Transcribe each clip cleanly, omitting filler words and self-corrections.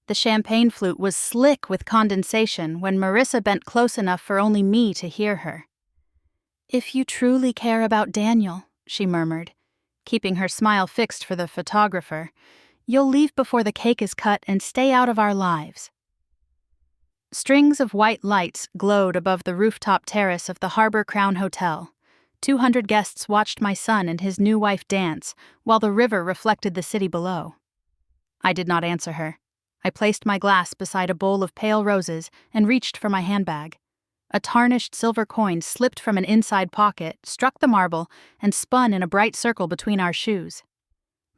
The champagne flute was slick with condensation when Marissa bent close enough for only me to hear her. "If you truly care about Daniel," she murmured, keeping her smile fixed for the photographer, "you'll leave before the cake is cut and stay out of our lives." Strings of white lights glowed above the rooftop terrace of the Harbor Crown Hotel. 200 guests watched my son and his new wife dance, while the river reflected the city below. I did not answer her. I placed my glass beside a bowl of pale roses and reached for my handbag. A tarnished silver coin slipped from an inside pocket, struck the marble, and spun in a bright circle between our shoes.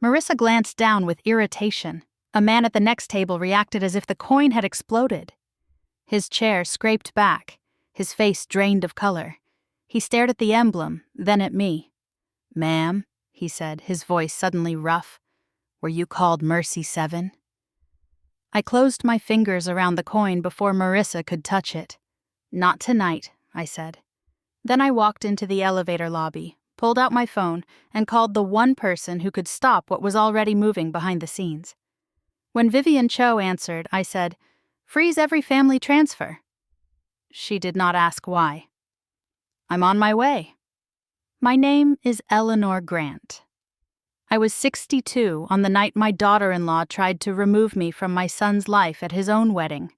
Marissa glanced down with irritation. A man at the next table reacted as if the coin had exploded. His chair scraped back, his face drained of color. He stared at the emblem, then at me. "Ma'am," he said, his voice suddenly rough, "were you called Mercy 7? I closed my fingers around the coin before Marissa could touch it. "Not tonight," I said. Then I walked into the elevator lobby, pulled out my phone, and called the one person who could stop what was already moving behind the scenes. When Vivian Cho answered, I said, "Freeze every family transfer." She did not ask why. "I'm on my way." My name is Eleanor Grant. I was 62 on the night my daughter-in-law tried to remove me from my son's life at his own wedding.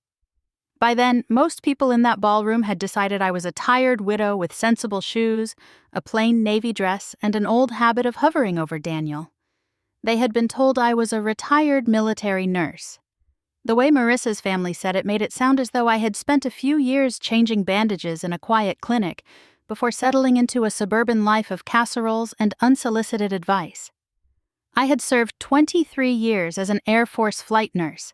By then, most people in that ballroom had decided I was a tired widow with sensible shoes, a plain navy dress, and an old habit of hovering over Daniel. They had been told I was a retired military nurse. The way Marissa's family said it made it sound as though I had spent a few years changing bandages in a quiet clinic before settling into a suburban life of casseroles and unsolicited advice. I had served 23 years as an Air Force flight nurse.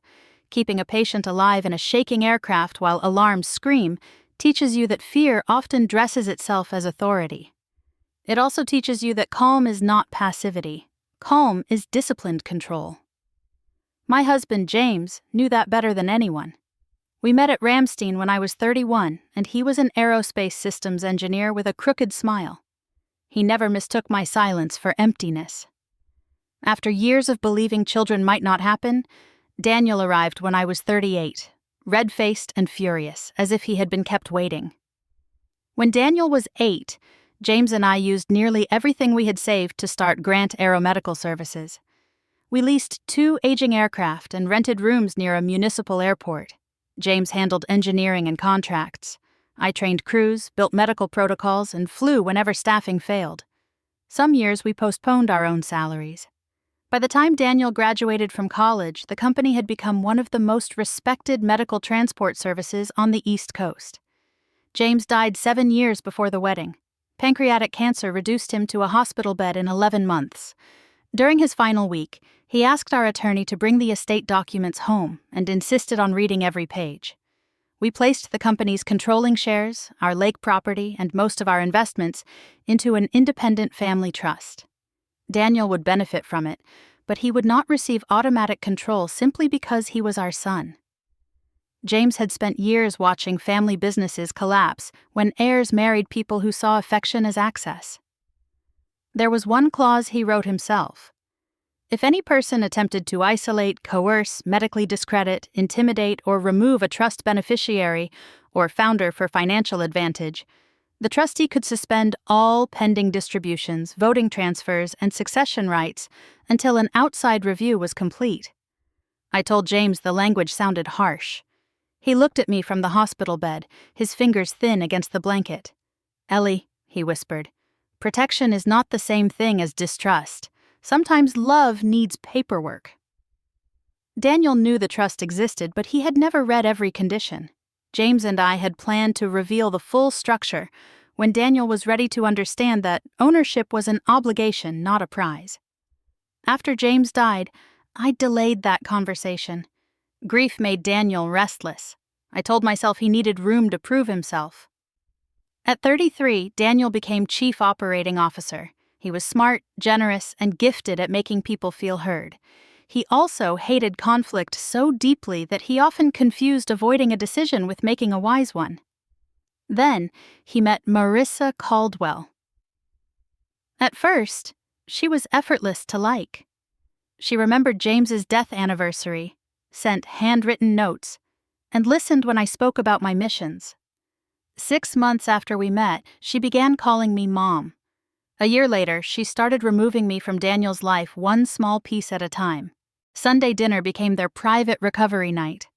Keeping a patient alive in a shaking aircraft while alarms scream teaches you that fear often dresses itself as authority. It also teaches you that calm is not passivity. Calm is disciplined control. My husband, James, knew that better than anyone. We met at Ramstein when I was 31, and he was an aerospace systems engineer with a crooked smile. He never mistook my silence for emptiness. After years of believing children might not happen, Daniel arrived when I was 38, red-faced and furious, as if he had been kept waiting. When Daniel was 8, James and I used nearly everything we had saved to start Grant Aeromedical Services. We leased 2 aging aircraft and rented rooms near a municipal airport. James handled engineering and contracts. I trained crews, built medical protocols, and flew whenever staffing failed. Some years we postponed our own salaries. By the time Daniel graduated from college, the company had become one of the most respected medical transport services on the East Coast. James died 7 years before the wedding. Pancreatic cancer reduced him to a hospital bed in 11 months. During his final week, he asked our attorney to bring the estate documents home and insisted on reading every page. We placed the company's controlling shares, our lake property, and most of our investments into an independent family trust. Daniel would benefit from it, but he would not receive automatic control simply because he was our son. James had spent years watching family businesses collapse when heirs married people who saw affection as access. There was one clause he wrote himself. If any person attempted to isolate, coerce, medically discredit, intimidate, or remove a trust beneficiary or founder for financial advantage, the trustee could suspend all pending distributions, voting transfers, and succession rights until an outside review was complete. I told James the language sounded harsh. He looked at me from the hospital bed, his fingers thin against the blanket. "Ellie," he whispered, "protection is not the same thing as distrust. Sometimes love needs paperwork." Daniel knew the trust existed, but he had never read every condition. James and I had planned to reveal the full structure when Daniel was ready to understand that ownership was an obligation, not a prize. After James died, I delayed that conversation. Grief made Daniel restless. I told myself he needed room to prove himself. At 33, Daniel became Chief Operating Officer. He was smart, generous, and gifted at making people feel heard. He also hated conflict so deeply that he often confused avoiding a decision with making a wise one. Then, he met Marissa Caldwell. At first, she was effortless to like. She remembered James's death anniversary, sent handwritten notes, and listened when I spoke about my missions. 6 months after we met, she began calling me Mom. A year later, she started removing me from Daniel's life one small piece at a time. Sunday dinner became their private recovery night.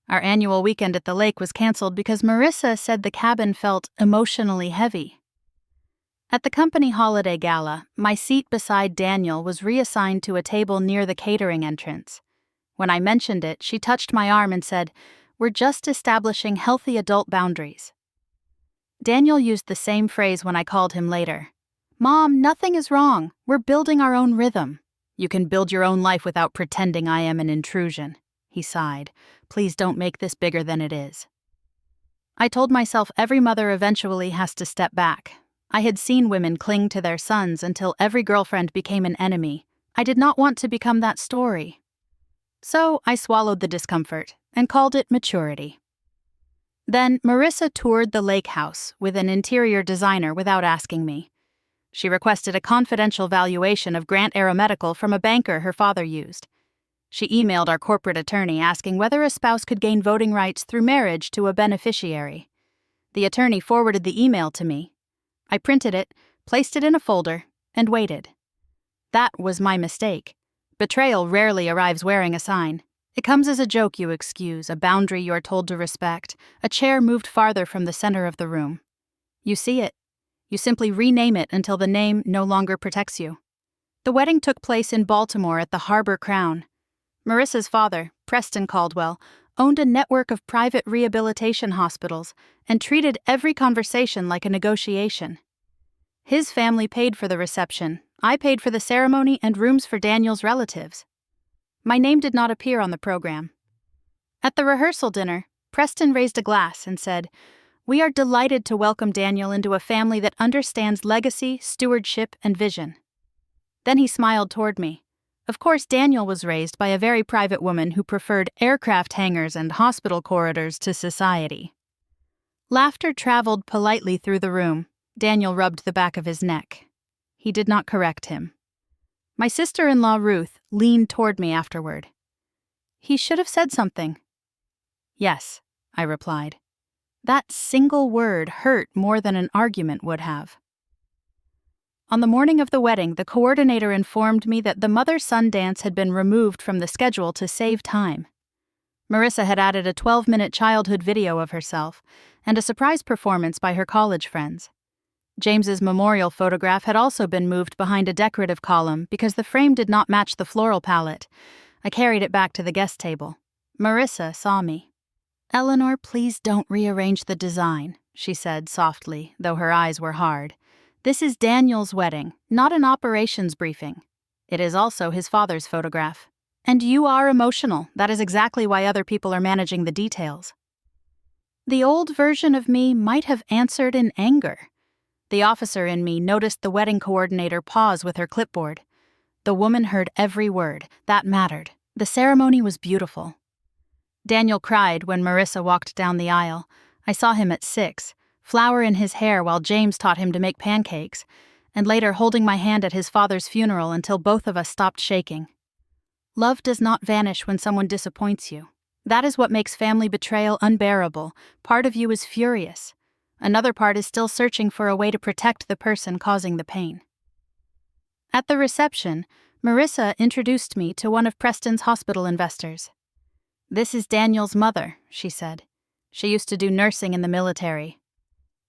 Our annual weekend at the lake was canceled because Marissa said the cabin felt emotionally heavy. At the company holiday gala, my seat beside Daniel was reassigned to a table near the catering entrance. When I mentioned it, she touched my arm and said, "We're just establishing healthy adult boundaries." Daniel used the same phrase when I called him later. "Mom, nothing is wrong. We're building our own rhythm. You can build your own life without pretending I am an intrusion." He sighed. "Please don't make this bigger than it is." I told myself every mother eventually has to step back. I had seen women cling to their sons until every girlfriend became an enemy. I did not want to become that story. So I swallowed the discomfort and called it maturity. Then Marissa toured the lake house with an interior designer without asking me. She requested a confidential valuation of Grant Aeromedical from a banker her father used. She emailed our corporate attorney asking whether a spouse could gain voting rights through marriage to a beneficiary. The attorney forwarded the email to me. I printed it, placed it in a folder, and waited. That was my mistake. Betrayal rarely arrives wearing a sign. It comes as a joke you excuse, a boundary you are told to respect, a chair moved farther from the center of the room. You see it. You simply rename it until the name no longer protects you. The wedding took place in Baltimore at the Harbor Crown. Marissa's father, Preston Caldwell, owned a network of private rehabilitation hospitals and treated every conversation like a negotiation. His family paid for the reception. I paid for the ceremony and rooms for Daniel's relatives. My name did not appear on the program. At the rehearsal dinner, Preston raised a glass and said, "We are delighted to welcome Daniel into a family that understands legacy, stewardship, and vision." Then he smiled toward me. Of course, Daniel was raised by a very private woman who preferred aircraft hangars and hospital corridors to society. Laughter traveled politely through the room. Daniel rubbed the back of his neck. He did not correct him. My sister-in-law, Ruth, leaned toward me afterward. "He should have said something." "Yes," I replied. That single word hurt more than an argument would have. On the morning of the wedding, the coordinator informed me that the mother-son dance had been removed from the schedule to save time. Marissa had added a 12-minute childhood video of herself and a surprise performance by her college friends. James's memorial photograph had also been moved behind a decorative column because the frame did not match the floral palette. I carried it back to the guest table. Marissa saw me. "Eleanor, please don't rearrange the design," she said softly, though her eyes were hard. "This is Daniel's wedding, not an operations briefing. It is also his father's photograph. And you are emotional. That is exactly why other people are managing the details." The old version of me might have answered in anger. The officer in me noticed the wedding coordinator pause with her clipboard. The woman heard every word. That mattered. The ceremony was beautiful. Daniel cried when Marissa walked down the aisle. I saw him at 6, flower in his hair while James taught him to make pancakes, and later holding my hand at his father's funeral until both of us stopped shaking. Love does not vanish when someone disappoints you. That is what makes family betrayal unbearable. Part of you is furious. Another part is still searching for a way to protect the person causing the pain. At the reception, Marissa introduced me to one of Preston's hospital investors. "This is Daniel's mother," she said. "She used to do nursing in the military."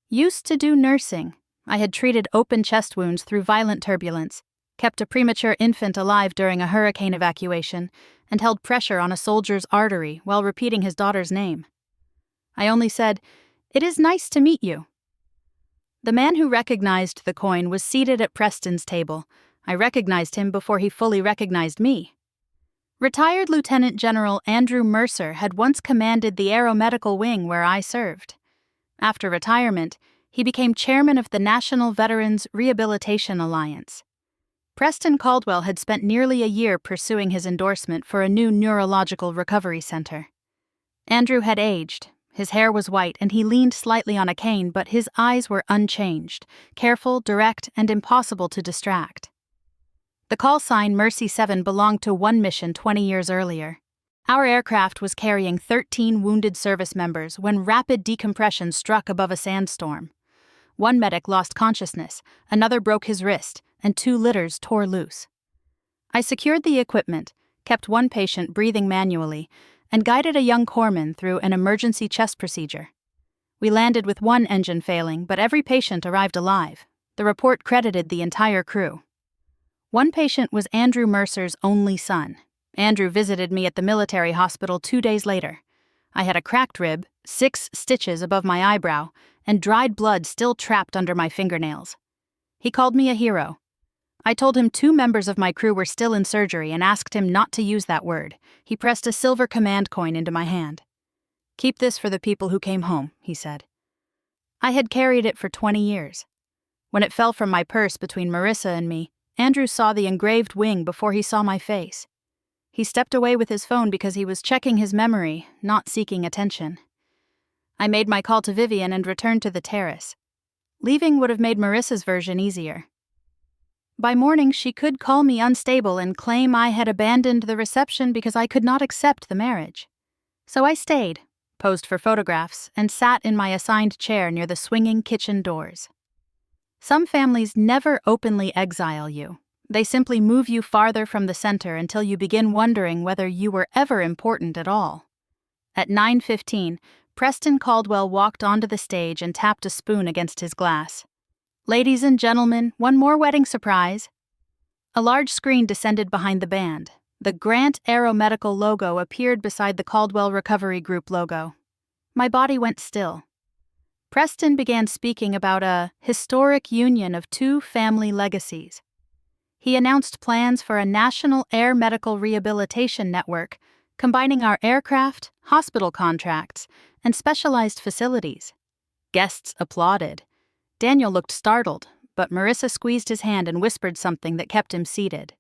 Used to do nursing. I had treated open chest wounds through violent turbulence, kept a premature infant alive during a hurricane evacuation, and held pressure on a soldier's artery while repeating his daughter's name. I only said, "It is nice to meet you." The man who recognized the coin was seated at Preston's table. I recognized him before he fully recognized me. Retired Lieutenant General Andrew Mercer had once commanded the aeromedical wing where I served. After retirement, he became chairman of the National Veterans Rehabilitation Alliance. Preston Caldwell had spent nearly a year pursuing his endorsement for a new neurological recovery center. Andrew had aged. His hair was white and he leaned slightly on a cane, but his eyes were unchanged, careful, direct, and impossible to distract. The call sign Mercy 7 belonged to one mission 20 years earlier. Our aircraft was carrying 13 wounded service members when rapid decompression struck above a sandstorm. One medic lost consciousness, another broke his wrist, and 2 litters tore loose. I secured the equipment, kept one patient breathing manually, and guided a young corpsman through an emergency chest procedure. We landed with one engine failing, but every patient arrived alive. The report credited the entire crew. One patient was Andrew Mercer's only son. Andrew visited me at the military hospital 2 days later. I had a cracked rib, 6 stitches above my eyebrow, and dried blood still trapped under my fingernails. He called me a hero. I told him 2 members of my crew were still in surgery and asked him not to use that word. He pressed a silver command coin into my hand. "Keep this for the people who came home," he said. I had carried it for 20 years. When it fell from my purse between Marissa and me, Andrew saw the engraved wing before he saw my face. He stepped away with his phone because he was checking his memory, not seeking attention. I made my call to Vivian and returned to the terrace. Leaving would have made Marissa's version easier. By morning, she could call me unstable and claim I had abandoned the reception because I could not accept the marriage. So I stayed, posed for photographs, and sat in my assigned chair near the swinging kitchen doors. Some families never openly exile you. They simply move you farther from the center until you begin wondering whether you were ever important at all. At 9:15, Preston Caldwell walked onto the stage and tapped a spoon against his glass. "Ladies and gentlemen, one more wedding surprise." A large screen descended behind the band. The Grant Aeromedical logo appeared beside the Caldwell Recovery Group logo. My body went still. Preston began speaking about a historic union of 2 family legacies. He announced plans for a national air medical rehabilitation network, combining our aircraft, hospital contracts, and specialized facilities. Guests applauded. Daniel looked startled, but Marissa squeezed his hand and whispered something that kept him seated.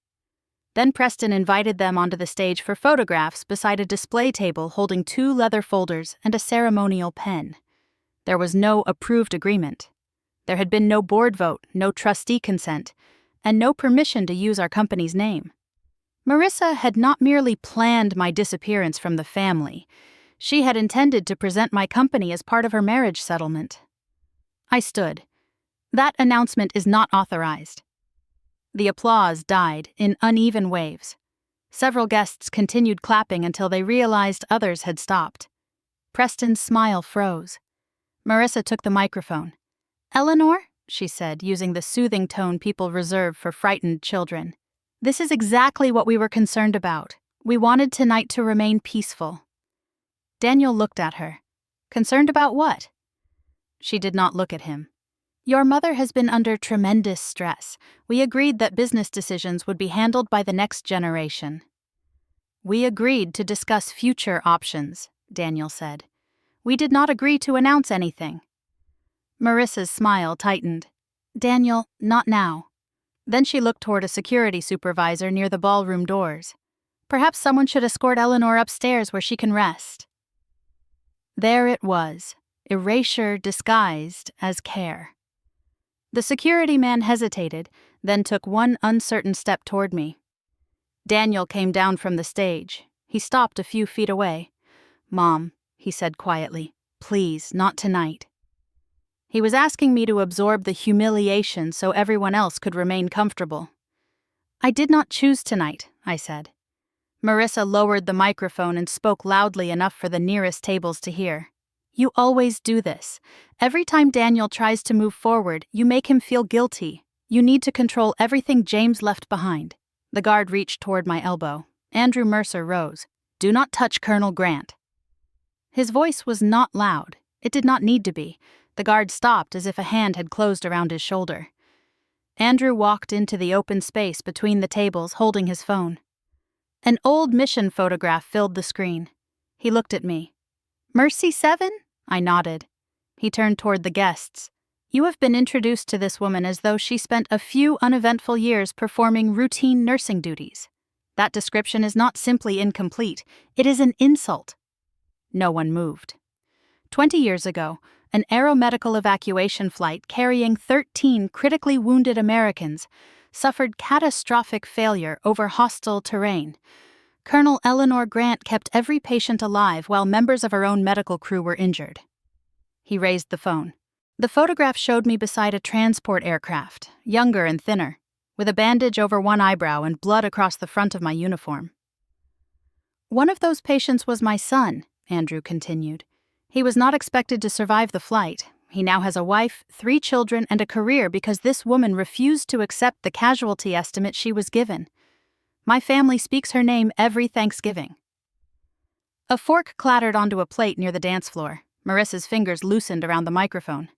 Then Preston invited them onto the stage for photographs beside a display table holding 2 leather folders and a ceremonial pen. There was no approved agreement. There had been no board vote, no trustee consent, and no permission to use our company's name. Marissa had not merely planned my disappearance from the family. She had intended to present my company as part of her marriage settlement. I stood. "That announcement is not authorized." The applause died in uneven waves. Several guests continued clapping until they realized others had stopped. Preston's smile froze. Marissa took the microphone. "Eleanor," she said, using the soothing tone people reserve for frightened children, "this is exactly what we were concerned about. We wanted tonight to remain peaceful." Daniel looked at her. "Concerned about what?" She did not look at him. "Your mother has been under tremendous stress. We agreed that business decisions would be handled by the next generation." "We agreed to discuss future options," Daniel said. "We did not agree to announce anything." Marissa's smile tightened. "Daniel, not now." Then she looked toward a security supervisor near the ballroom doors. "Perhaps someone should escort Eleanor upstairs where she can rest." There it was, erasure disguised as care. The security man hesitated, then took one uncertain step toward me. Daniel came down from the stage. He stopped a few feet away. "Mom," he said quietly, "please, not tonight." He was asking me to absorb the humiliation so everyone else could remain comfortable. "I did not choose tonight," I said. Marissa lowered the microphone and spoke loudly enough for the nearest tables to hear. "You always do this. Every time Daniel tries to move forward, you make him feel guilty. You need to control everything James left behind." The guard reached toward my elbow. Andrew Mercer rose. "Do not touch Colonel Grant." His voice was not loud. It did not need to be. The guard stopped as if a hand had closed around his shoulder. Andrew walked into the open space between the tables, holding his phone. An old mission photograph filled the screen. He looked at me. "Mercy 7?" I nodded. He turned toward the guests. "You have been introduced to this woman as though she spent a few uneventful years performing routine nursing duties. That description is not simply incomplete, it is an insult." No one moved. 20 years ago, an aeromedical evacuation flight carrying 13 critically wounded Americans suffered catastrophic failure over hostile terrain. Colonel Eleanor Grant kept every patient alive while members of her own medical crew were injured. He raised the phone. The photograph showed me beside a transport aircraft, younger and thinner, with a bandage over one eyebrow and blood across the front of my uniform. One of those patients was my son, Andrew continued. He was not expected to survive the flight. He now has a wife, 3 children, and a career because this woman refused to accept the casualty estimate she was given. My family speaks her name every Thanksgiving. A fork clattered onto a plate near the dance floor. Marissa's fingers loosened around the microphone.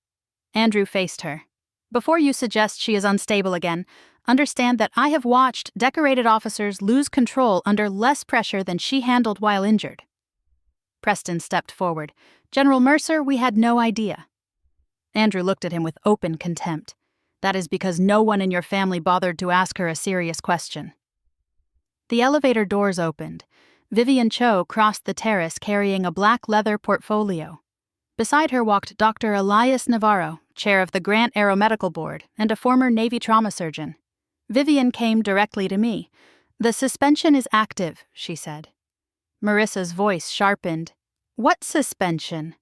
Andrew faced her. Before you suggest she is unstable again, understand that I have watched decorated officers lose control under less pressure than she handled while injured. Preston stepped forward. General Mercer, we had no idea. Andrew looked at him with open contempt. That is because no one in your family bothered to ask her a serious question. The elevator doors opened. Vivian Cho crossed the terrace carrying a black leather portfolio. Beside her walked Dr. Elias Navarro, chair of the Grant Aeromedical Board and a former Navy trauma surgeon. Vivian came directly to me. The suspension is active, she said. Marissa's voice sharpened. What suspension?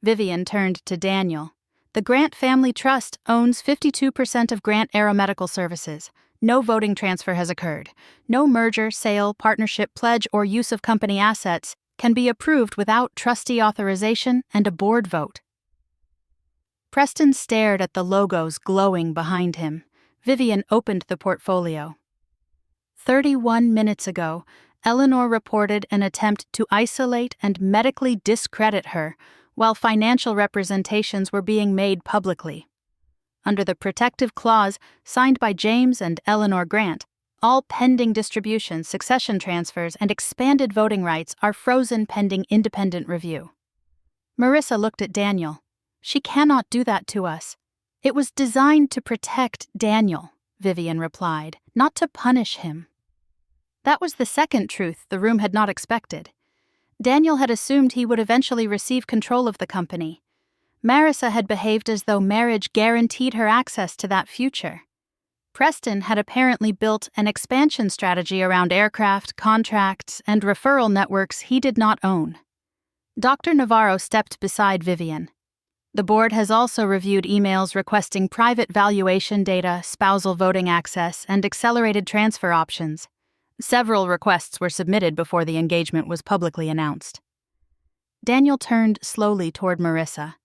Vivian turned to Daniel. The Grant Family Trust owns 52% of Grant Aeromedical Services. No voting transfer has occurred. No merger, sale, partnership, pledge, or use of company assets can be approved without trustee authorization and a board vote. Preston stared at the logos glowing behind him. Vivian opened the portfolio. 31 minutes ago, Eleanor reported an attempt to isolate and medically discredit her while financial representations were being made publicly. Under the protective clause signed by James and Eleanor Grant, all pending distributions, succession transfers, and expanded voting rights are frozen pending independent review. Marissa looked at Daniel. She cannot do that to us. It was designed to protect Daniel, Vivian replied, not to punish him. That was the second truth the room had not expected. Daniel had assumed he would eventually receive control of the company. Marissa had behaved as though marriage guaranteed her access to that future. Preston had apparently built an expansion strategy around aircraft, contracts, and referral networks he did not own. Dr. Navarro stepped beside Vivian. The board has also reviewed emails requesting private valuation data, spousal voting access, and accelerated transfer options. Several requests were submitted before the engagement was publicly announced. Daniel turned slowly toward Marissa.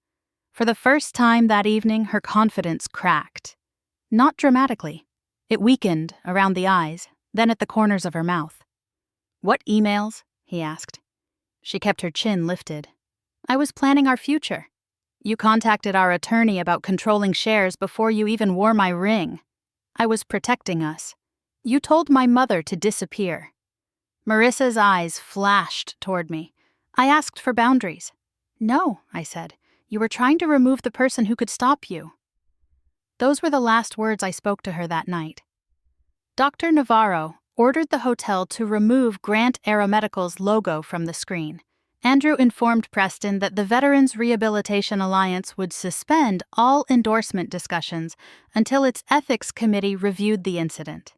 For the first time that evening, her confidence cracked. Not dramatically. It weakened around the eyes, then at the corners of her mouth. What emails? He asked. She kept her chin lifted. I was planning our future. You contacted our attorney about controlling shares before you even wore my ring. I was protecting us. You told my mother to disappear. Marissa's eyes flashed toward me. I asked for boundaries. No, I said. You were trying to remove the person who could stop you. Those were the last words I spoke to her that night. Dr. Navarro ordered the hotel to remove Grant Aeromedical's logo from the screen. Andrew informed Preston that the Veterans Rehabilitation Alliance would suspend all endorsement discussions until its ethics committee reviewed the incident.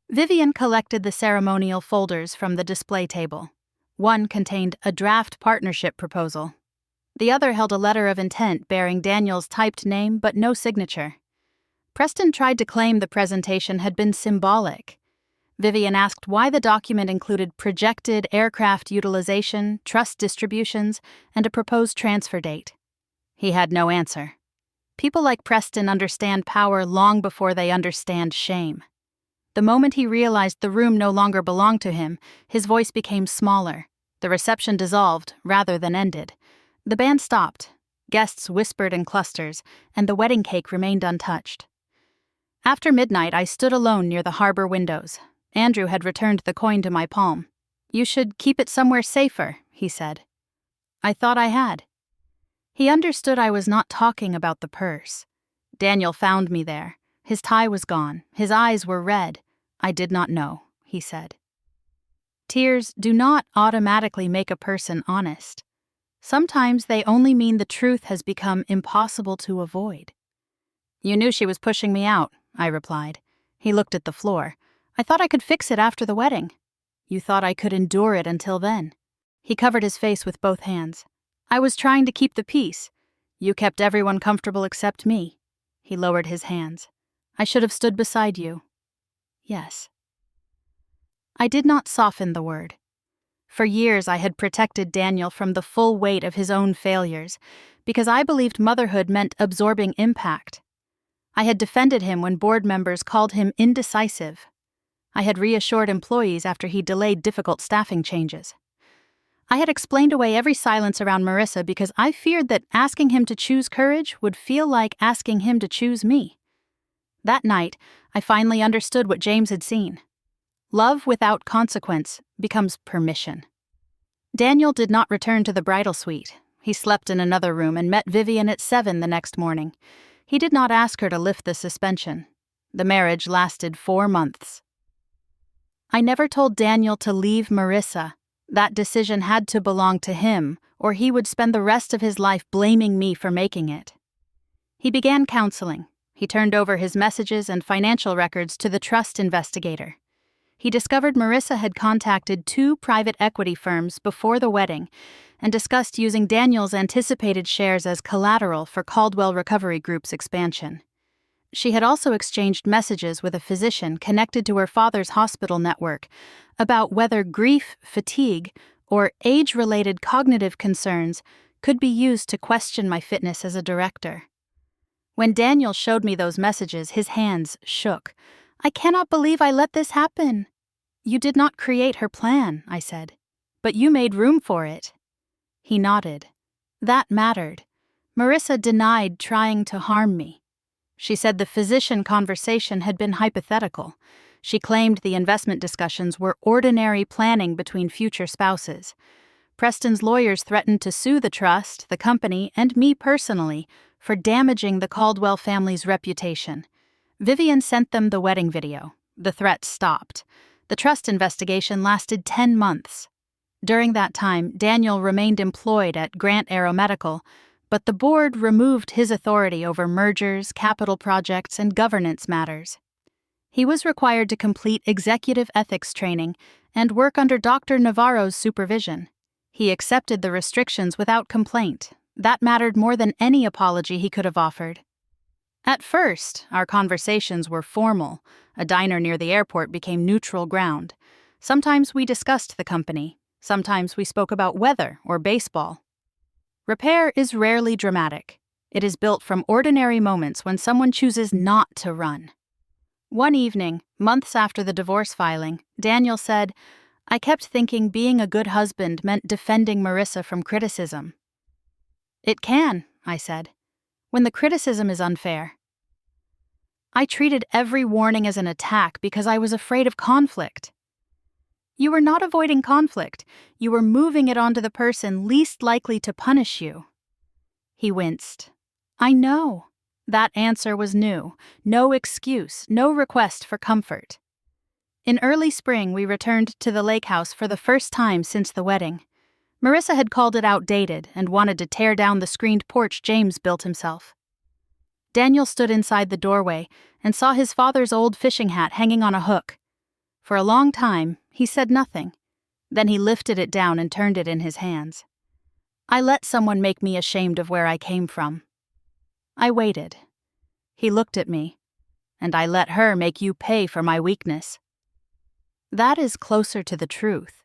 Vivian collected the ceremonial folders from the display table. One contained a draft partnership proposal. The other held a letter of intent bearing Daniel's typed name but no signature. Preston tried to claim the presentation had been symbolic. Vivian asked why the document included projected aircraft utilization, trust distributions, and a proposed transfer date. He had no answer. People like Preston understand power long before they understand shame. The moment he realized the room no longer belonged to him, his voice became smaller. The reception dissolved rather than ended. The band stopped. Guests whispered in clusters, and the wedding cake remained untouched. After midnight, I stood alone near the harbor windows. Andrew had returned the coin to my palm. You should keep it somewhere safer, he said. I thought I had. He understood I was not talking about the purse. Daniel found me there. His tie was gone. His eyes were red. I did not know, he said. Tears do not automatically make a person honest. Sometimes they only mean the truth has become impossible to avoid. You knew she was pushing me out, I replied. He looked at the floor. I thought I could fix it after the wedding. You thought I could endure it until then. He covered his face with both hands. I was trying to keep the peace. You kept everyone comfortable except me. He lowered his hands. I should have stood beside you. Yes. I did not soften the word. For years I had protected Daniel from the full weight of his own failures, because I believed motherhood meant absorbing impact. I had defended him when board members called him indecisive. I had reassured employees after he delayed difficult staffing changes. I had explained away every silence around Marissa because I feared that asking him to choose courage would feel like asking him to choose me. That night, I finally understood what James had seen. Love without consequence becomes permission. Daniel did not return to the bridal suite. He slept in another room and met Vivian at 7 the next morning. He did not ask her to lift the suspension. The marriage lasted 4 months. I never told Daniel to leave Marissa. That decision had to belong to him, or he would spend the rest of his life blaming me for making it. He began counseling. He turned over his messages and financial records to the trust investigator. He discovered Marissa had contacted 2 private equity firms before the wedding and discussed using Daniel's anticipated shares as collateral for Caldwell Recovery Group's expansion. She had also exchanged messages with a physician connected to her father's hospital network about whether grief, fatigue, or age-related cognitive concerns could be used to question my fitness as a director. When Daniel showed me those messages, his hands shook. I cannot believe I let this happen. You did not create her plan, I said, but you made room for it. He nodded. That mattered. Marissa denied trying to harm me. She said the physician conversation had been hypothetical. She claimed the investment discussions were ordinary planning between future spouses. Preston's lawyers threatened to sue the trust, the company, and me personally for damaging the Caldwell family's reputation. Vivian sent them the wedding video. The threats stopped. The trust investigation lasted 10 months. During that time, Daniel remained employed at Grant Aeromedical, but the board removed his authority over mergers, capital projects, and governance matters. He was required to complete executive ethics training and work under Dr. Navarro's supervision. He accepted the restrictions without complaint. That mattered more than any apology he could have offered. At first, our conversations were formal. A diner near the airport became neutral ground. Sometimes we discussed the company. Sometimes we spoke about weather or baseball. Repair is rarely dramatic. It is built from ordinary moments when someone chooses not to run. One evening, months after the divorce filing, Daniel said, I kept thinking being a good husband meant defending Marissa from criticism. It can, I said, when the criticism is unfair. I treated every warning as an attack because I was afraid of conflict. You were not avoiding conflict. You were moving it onto the person least likely to punish you. He winced. I know. That answer was new. No excuse, no request for comfort. In early spring, we returned to the lake house for the first time since the wedding. Marissa had called it outdated and wanted to tear down the screened porch James built himself. Daniel stood inside the doorway and saw his father's old fishing hat hanging on a hook. For a long time, he said nothing. Then he lifted it down and turned it in his hands. I let someone make me ashamed of where I came from. I waited. He looked at me, and I let her make you pay for my weakness. That is closer to the truth.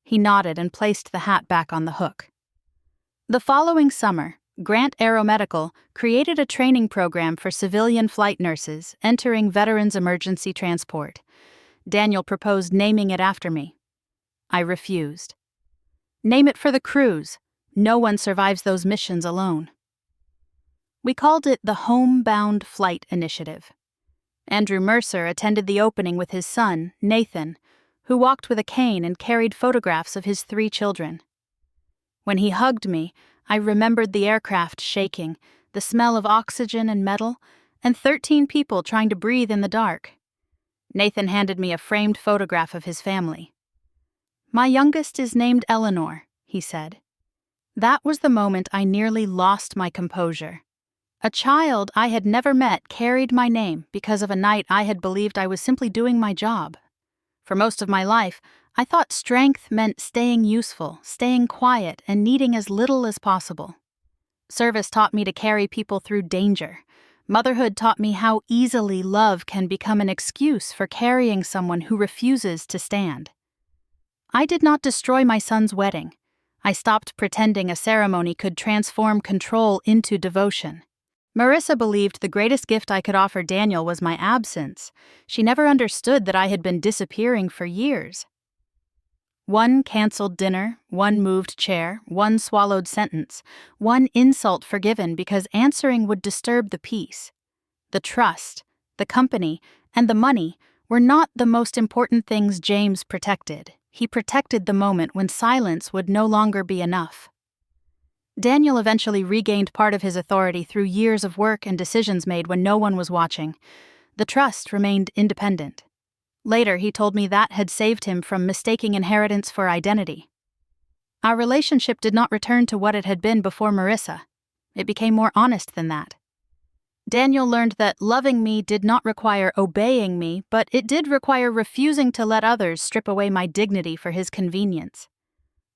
He nodded and placed the hat back on the hook. The following summer, Grant Aeromedical created a training program for civilian flight nurses entering Veterans Emergency Transport. Daniel proposed naming it after me. I refused. Name it for the crews. No one survives those missions alone. We called it the Homebound Flight Initiative. Andrew Mercer attended the opening with his son, Nathan, who walked with a cane and carried photographs of his 3 children. When he hugged me, I remembered the aircraft shaking, the smell of oxygen and metal, and 13 people trying to breathe in the dark. Nathan handed me a framed photograph of his family. My youngest is named Eleanor, he said. That was the moment I nearly lost my composure. A child I had never met carried my name because of a night I had believed I was simply doing my job. For most of my life, I thought strength meant staying useful, staying quiet, and needing as little as possible. Service taught me to carry people through danger. Motherhood taught me how easily love can become an excuse for carrying someone who refuses to stand. I did not destroy my son's wedding. I stopped pretending a ceremony could transform control into devotion. Marissa believed the greatest gift I could offer Daniel was my absence. She never understood that I had been disappearing for years. One canceled dinner, one moved chair, one swallowed sentence, one insult forgiven because answering would disturb the peace. The trust, the company, and the money were not the most important things James protected. He protected the moment when silence would no longer be enough. Daniel eventually regained part of his authority through years of work and decisions made when no one was watching. The trust remained independent. Later, he told me that had saved him from mistaking inheritance for identity. Our relationship did not return to what it had been before Marissa. It became more honest than that. Daniel learned that loving me did not require obeying me, but it did require refusing to let others strip away my dignity for his convenience.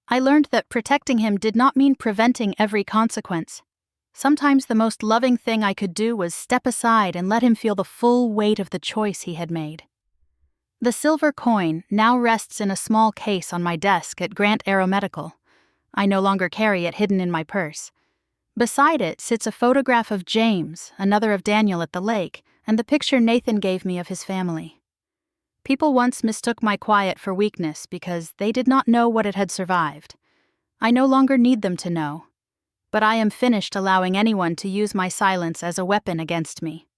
I learned that protecting him did not mean preventing every consequence. Sometimes the most loving thing I could do was step aside and let him feel the full weight of the choice he had made. The silver coin now rests in a small case on my desk at Grant Aeromedical. I no longer carry it hidden in my purse. Beside it sits a photograph of James, another of Daniel at the lake, and the picture Nathan gave me of his family. People once mistook my quiet for weakness because they did not know what it had survived. I no longer need them to know. But I am finished allowing anyone to use my silence as a weapon against me.